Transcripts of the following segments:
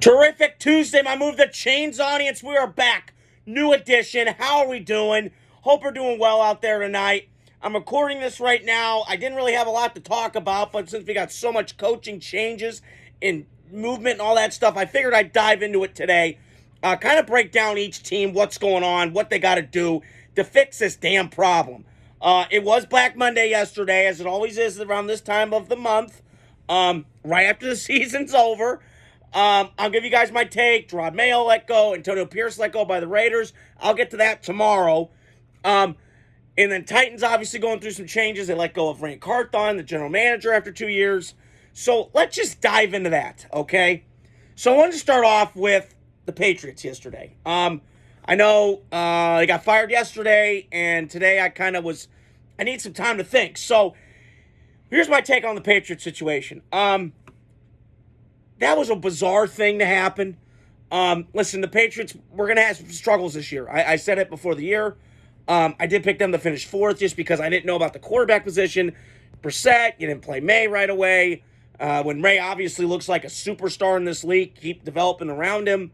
Terrific Tuesday, my Move the Chains audience. We are back. New edition. How are we doing? Hope we're doing well out there tonight. I'm recording this right now. I didn't really have a lot to talk about, but since we got so much coaching changes and movement and all that stuff, I figured I'd dive into it today. Kind of break down each team, what's going on, what they got to do to fix this damn problem. It was Black Monday yesterday, as it always is around this time of the month, right after the season's over. I'll give you guys my take. Gerard Mayo let go. Antonio Pierce let go by the Raiders. I'll get to that tomorrow. And then Titans obviously going through some changes. They let go of Frank Carthon, the general manager, after 2 years. So let's just dive into that, okay? So I wanted to start off with the Patriots yesterday. I know they got fired yesterday, and today I need some time to think. So here's my take on the Patriots situation. That was a bizarre thing to happen. Listen, the Patriots, we're going to have some struggles this year. I said it before the year. I did pick them to finish fourth just because I didn't know about the quarterback position. Brissett, you didn't play May right away. When Ray obviously looks like a superstar in this league, keep developing around him.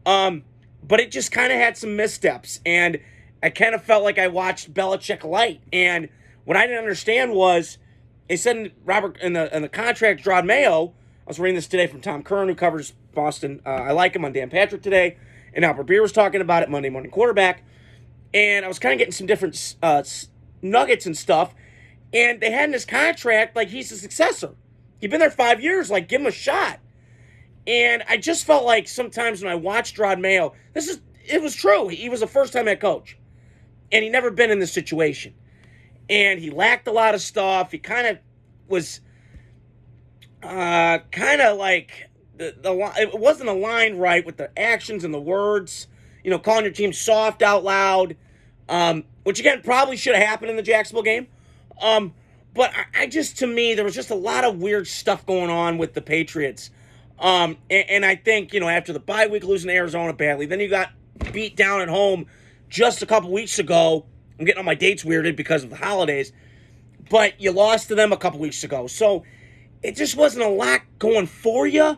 But it just kind of had some missteps. And I kind of felt like I watched Belichick light. And what I didn't understand was, they said in the contract, Gerard Mayo, I was reading this today from Tom Curran, who covers Boston. I like him on Dan Patrick today. And Albert Beer was talking about it, Monday Morning Quarterback. And I was kind of getting some different nuggets and stuff. And they had in his contract, like, he's a successor. He's been there 5 years. Like, give him a shot. And I just felt like sometimes when I watched Gerard Mayo, it was true. He was a first-time head coach. And he never been in this situation. And he lacked a lot of stuff. He kind of was... like it wasn't aligned right with the actions and the words, calling your team soft out loud, which again probably should have happened in the Jacksonville game. But I just, to me, there was just a lot of weird stuff going on with the Patriots. And I think, after the bye week losing to Arizona badly, then you got beat down at home just a couple weeks ago. I'm getting all my dates weirded because of the holidays, but you lost to them a couple weeks ago. So it just wasn't a lot going for you.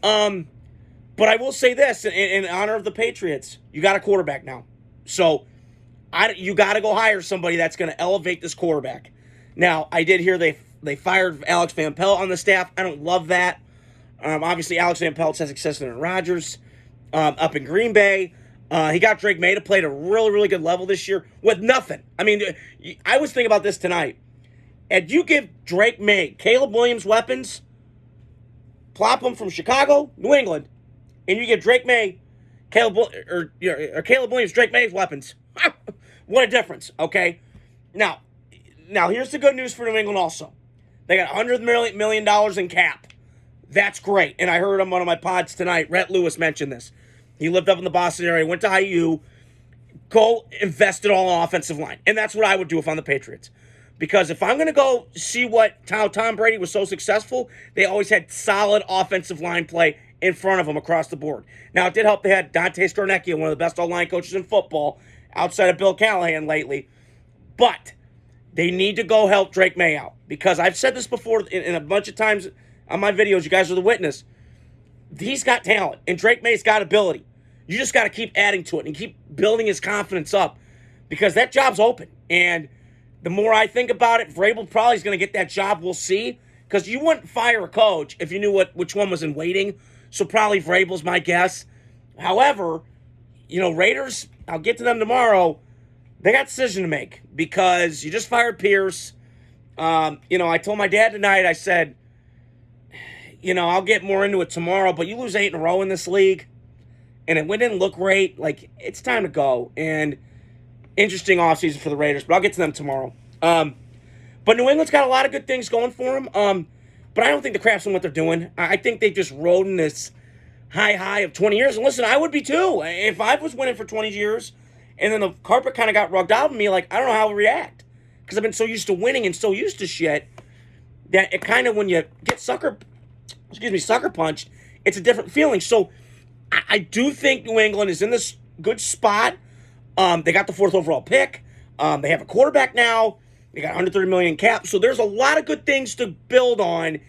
But I will say this, in honor of the Patriots, you got a quarterback now. So you got to go hire somebody that's going to elevate this quarterback. Now, I did hear they fired Alex Van Pelt on the staff. I don't love that. Obviously, Alex Van Pelt has success in Aaron Rodgers up in Green Bay. He got Drake May to play at a really, really good level this year with nothing. I mean, I was thinking about this tonight. And you give Drake May, Caleb Williams weapons, plop them from Chicago, New England, and you give Drake May, Caleb Williams, Drake May's weapons. What a difference, okay? Now, here's the good news for New England also. They got $100 million in cap. That's great. And I heard on one of my pods tonight, Rhett Lewis mentioned this. He lived up in the Boston area, went to IU, go invest it all in offensive line. And that's what I would do if I'm the Patriots. Because if I'm going to go see how Tom Brady was so successful, they always had solid offensive line play in front of them across the board. Now, it did help they had Dante Stornecchia, one of the best all-line coaches in football, outside of Bill Callahan lately. But they need to go help Drake May out. Because I've said this before in a bunch of times on my videos. You guys are the witness. He's got talent, and Drake May's got ability. You just got to keep adding to it and keep building his confidence up. Because that job's open. And the more I think about it, Vrabel probably is going to get that job. We'll see. Because you wouldn't fire a coach if you knew which one was in waiting. So probably Vrabel's my guess. However, Raiders, I'll get to them tomorrow. They got a decision to make. Because you just fired Pierce. I told my dad tonight, I said, I'll get more into it tomorrow. But you lose 8 in a row in this league. And it didn't look great. Like, it's time to go. And interesting offseason for the Raiders, but I'll get to them tomorrow. But New England's got a lot of good things going for them. But I don't think the crap's on what they're doing. I think they just rode in this high of 20 years. And listen, I would be too. If I was winning for 20 years and then the carpet kind of got rubbed out of me, like, I don't know how I would react. Because I've been so used to winning and so used to shit that it kind of, when you get sucker punched, it's a different feeling. So I do think New England is in this good spot. They got the 4th overall pick. They have a quarterback now. They got $130 million in cap. So there's a lot of good things to build on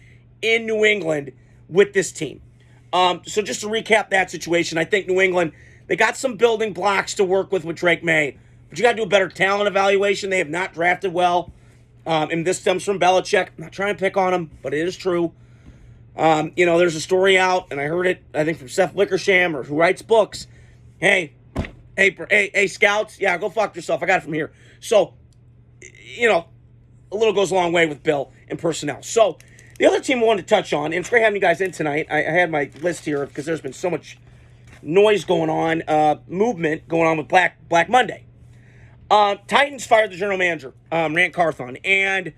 in New England with this team. So just to recap that situation, I think New England, they got some building blocks to work with Drake May, but you got to do a better talent evaluation. They have not drafted well, and this stems from Belichick. I'm not trying to pick on him, but it is true. There's a story out, and I heard it, I think, from Seth Wickersham, or who writes books. Hey, scouts, yeah, go fuck yourself. I got it from here. So, a little goes a long way with Bill and personnel. So, the other team I wanted to touch on, and it's great having you guys in tonight. I had my list here because there's been so much noise going on, movement going on with Black Monday. Titans fired the general manager, Rand Carthon, and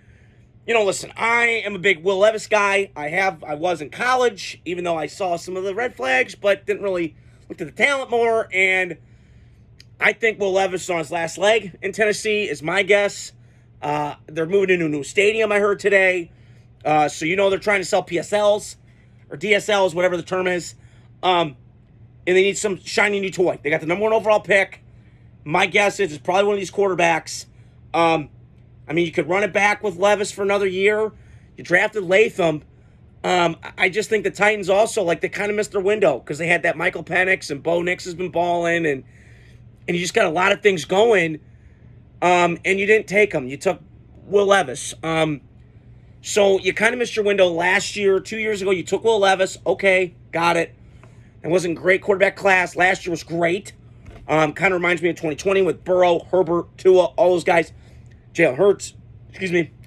listen, I am a big Will Levis guy. I was in college, even though I saw some of the red flags, but didn't really look at the talent more. And I think Will Levis is on his last leg in Tennessee, is my guess. They're moving into a new stadium, I heard today. So they're trying to sell PSLs or DSLs, whatever the term is. And they need some shiny new toy. They got the number 1 overall pick. My guess is it's probably one of these quarterbacks. You could run it back with Levis for another year. You drafted Latham. I just think the Titans also, they kind of missed their window because they had that Michael Penix, and Bo Nix has been balling, and you just got a lot of things going, and you didn't take them. You took Will Levis. So you kind of missed your window last year. 2 years ago, you took Will Levis. Okay, got it. It wasn't a great quarterback class. Last year was great. Kind of reminds me of 2020 with Burrow, Herbert, Tua, all those guys. Jalen Hurts,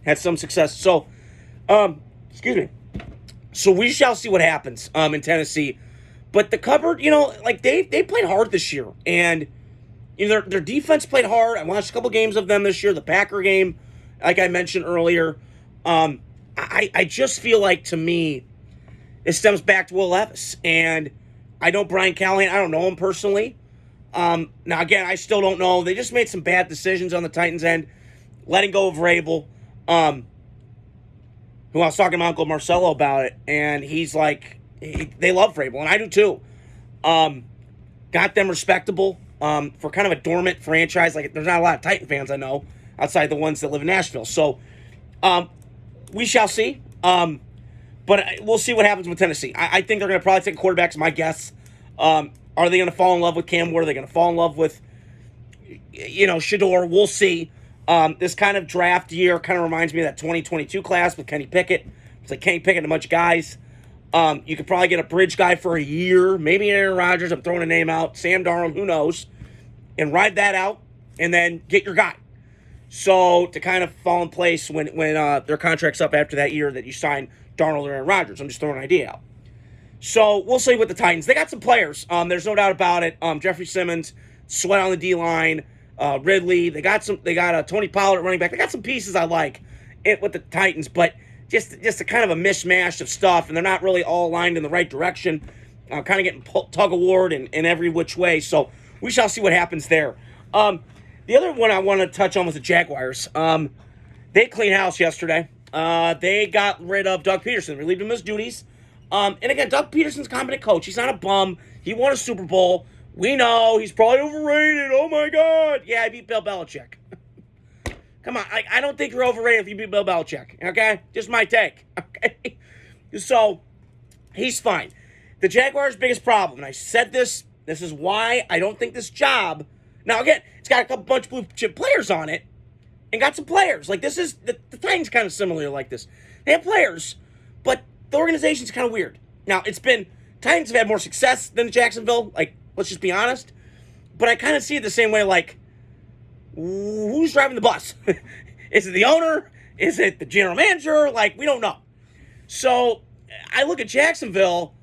had some success. So, So we shall see what happens in Tennessee. But the cupboard, they played hard this year. And their defense played hard. I watched a couple games of them this year. The Packer game, like I mentioned earlier. I just feel like, to me, it stems back to Will Levis. And I know Brian Callahan. I don't know him personally. Now, again, I still don't know. They just made some bad decisions on the Titans' end. Letting go of Vrabel. Who I was talking to my Uncle Marcelo about it. And he's like, they love Vrabel. And I do too. Got them respectable for kind of a dormant franchise. There's not a lot of Titan fans I know outside the ones that live in Nashville. So, we shall see. But we'll see what happens with Tennessee. I think they're going to probably take quarterbacks, my guess. Are they going to fall in love with Cam Ward? Are they going to fall in love with, Shador? We'll see. This kind of draft year kind of reminds me of that 2022 class with Kenny Pickett. It's like Kenny Pickett and a bunch of guys. You could probably get a bridge guy for a year. Maybe Aaron Rodgers. I'm throwing a name out. Sam Darnold, who knows? And ride that out and then get your guy. So to kind of fall in place when their contract's up after that year that you sign Darnold or Aaron Rodgers. I'm just throwing an idea out. So we'll see with the Titans. They got some players. There's no doubt about it. Jeffrey Simmons, Sweat on the D-line, Ridley. They got Tony Pollard at running back. They got some pieces I like with the Titans, but just a kind of a mishmash of stuff, and they're not really all aligned in the right direction. Kind of getting tug of war in every which way. So we shall see what happens there. The other one I want to touch on was the Jaguars. They cleaned house yesterday. They got rid of Doug Peterson, relieved him of his duties. And again, Doug Peterson's a competent coach. He's not a bum. He won a Super Bowl. We know he's probably overrated. Oh my God. Yeah, I beat Bill Belichick. Come on. I don't think you're overrated if you beat Bill Belichick. Okay? Just my take. Okay? So, he's fine. The Jaguars' biggest problem, and I said this is why I don't think this job. Now, again, it's got a bunch of blue chip players on it and got some players. This is, the Titans kind of similar like this. They have players, but the organization's kind of weird. Now, Titans have had more success than Jacksonville. Let's just be honest. But I kind of see it the same way, who's driving the bus? Is it the owner? Is it the general manager? We don't know. So, I look at Jacksonville,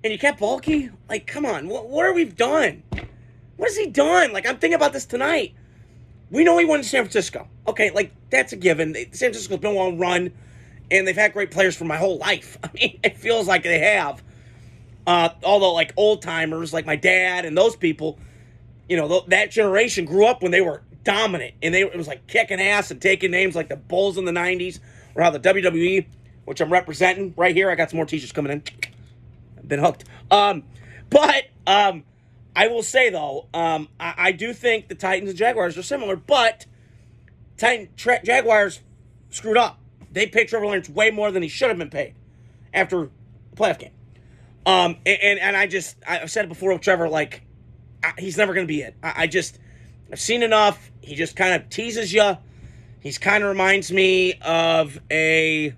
and you kept Balky? Come on, what have we done? What has he done? I'm thinking about this tonight. We know he won in San Francisco. Okay, that's a given. San Francisco's been well run, and they've had great players for my whole life. It feels like they have. Although, old-timers, like my dad and those people, that generation grew up when they were dominant, and it was kicking ass and taking names like the Bulls in the 90s, or how the WWE, which I'm representing right here. I got some more t-shirts coming in. I've been hooked. I will say, though, I do think the Titans and Jaguars are similar, but Jaguars screwed up. They paid Trevor Lawrence way more than he should have been paid after the playoff game. And I've said it before with Trevor, like, he's never going to be it. I've seen enough. He just kind of teases you. He's kind of reminds me of a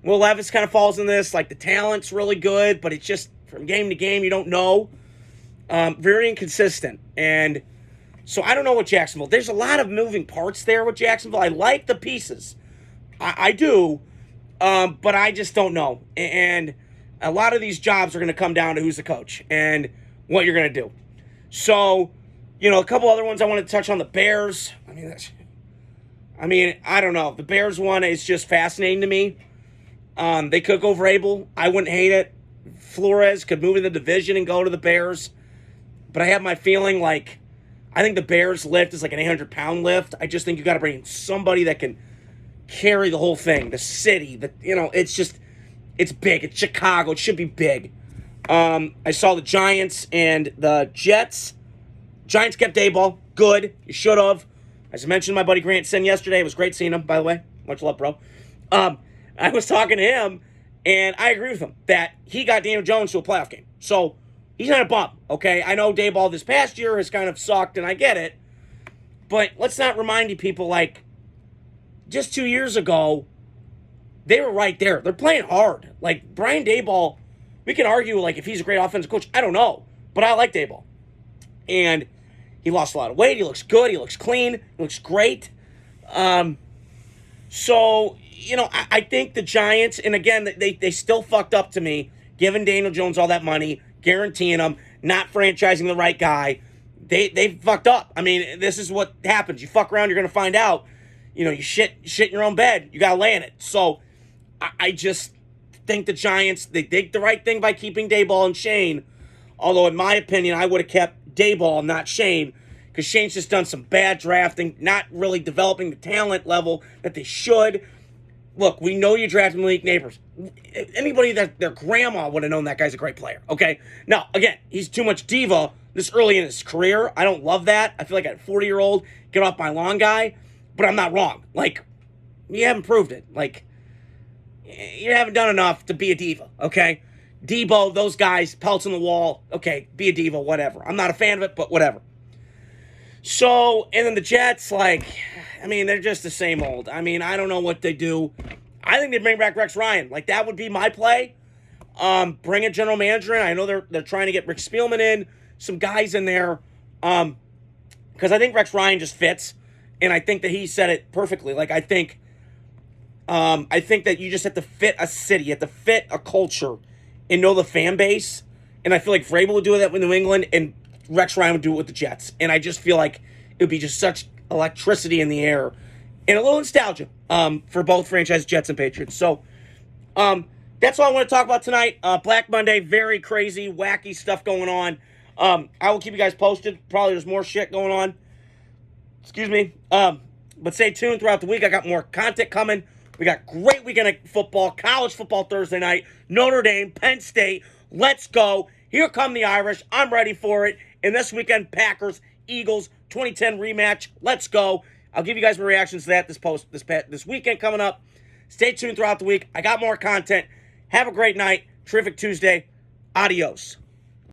Will Levis kind of falls in this. Like, the talent's really good, but it's just from game to game, you don't know. Very inconsistent. And so I don't know what Jacksonville. There's a lot of moving parts there with Jacksonville. I like the pieces. I do. But I just don't know. And a lot of these jobs are going to come down to who's the coach and what you're going to do. So, a couple other ones I want to touch on. The Bears. I don't know. The Bears one is just fascinating to me. They could go Vrabel. I wouldn't hate it. Flores could move in the division and go to the Bears. But I have my feeling, like, I think the Bears lift is like an 800-pound lift. I just think you got to bring in somebody that can carry the whole thing. The city, it's big. It's Chicago. It should be big. I saw the Giants and the Jets. Giants kept Daboll. Good. You should have. As I mentioned, my buddy Grant Sin yesterday. It was great seeing him, by the way. Much love, bro. I was talking to him, and I agree with him that he got Daniel Jones to a playoff game. So he's not a bum, okay? I know Daboll this past year has kind of sucked, and I get it. But let's not remind you people, like, just 2 years ago, they were right there. They're playing hard. Like, Brian Daboll, we can argue, like, if he's a great offensive coach. I don't know. But I like Daboll. And he lost a lot of weight. He looks good. He looks clean. He looks great. So, I think the Giants, and again, they still fucked up to me, giving Daniel Jones all that money, guaranteeing him, not franchising the right guy. They fucked up. I mean, this is what happens. You fuck around, you're going to find out. You shit in your own bed. You got to lay in it. So, I just think the Giants, they did the right thing by keeping Daboll and Shane. Although, in my opinion, I would have kept Daboll, not Shane, because Shane's just done some bad drafting, not really developing the talent level that they should. Look, we know you drafted Malik Neighbors. Anybody that their grandma would have known that guy's a great player, okay? Now, again, he's too much diva this early in his career. I don't love that. I feel like a 40-year-old get off my lawn guy, but I'm not wrong. Like, you haven't proved it. Like, you haven't done enough to be a diva, okay? Debo, those guys, pelts in the wall, okay, be a diva, whatever. I'm not a fan of it, but whatever. So, and then the Jets, they're just the same old. I don't know what they do. I think they bring back Rex Ryan. Like, that would be my play. Bring a general manager in. I know they're trying to get Rick Spielman in, some guys in there. Because I think Rex Ryan just fits. And I think that he said it perfectly. Like, I think that you just have to fit a city. You have to fit a culture and know the fan base. And I feel like Vrabel would do that with New England, and Rex Ryan would do it with the Jets. And I just feel like it would be just such electricity in the air and a little nostalgia for both franchise Jets and Patriots. So that's all I want to talk about tonight. Black Monday, very crazy, wacky stuff going on. I will keep you guys posted. Probably there's more shit going on. Excuse me. But stay tuned throughout the week. I got more content coming. We got great weekend of football, college football Thursday night, Notre Dame, Penn State. Let's go. Here come the Irish. I'm ready for it. And this weekend, Packers, Eagles, 2010 rematch. Let's go. I'll give you guys my reactions to that this weekend coming up. Stay tuned throughout the week. I got more content. Have a great night. Terrific Tuesday. Adios.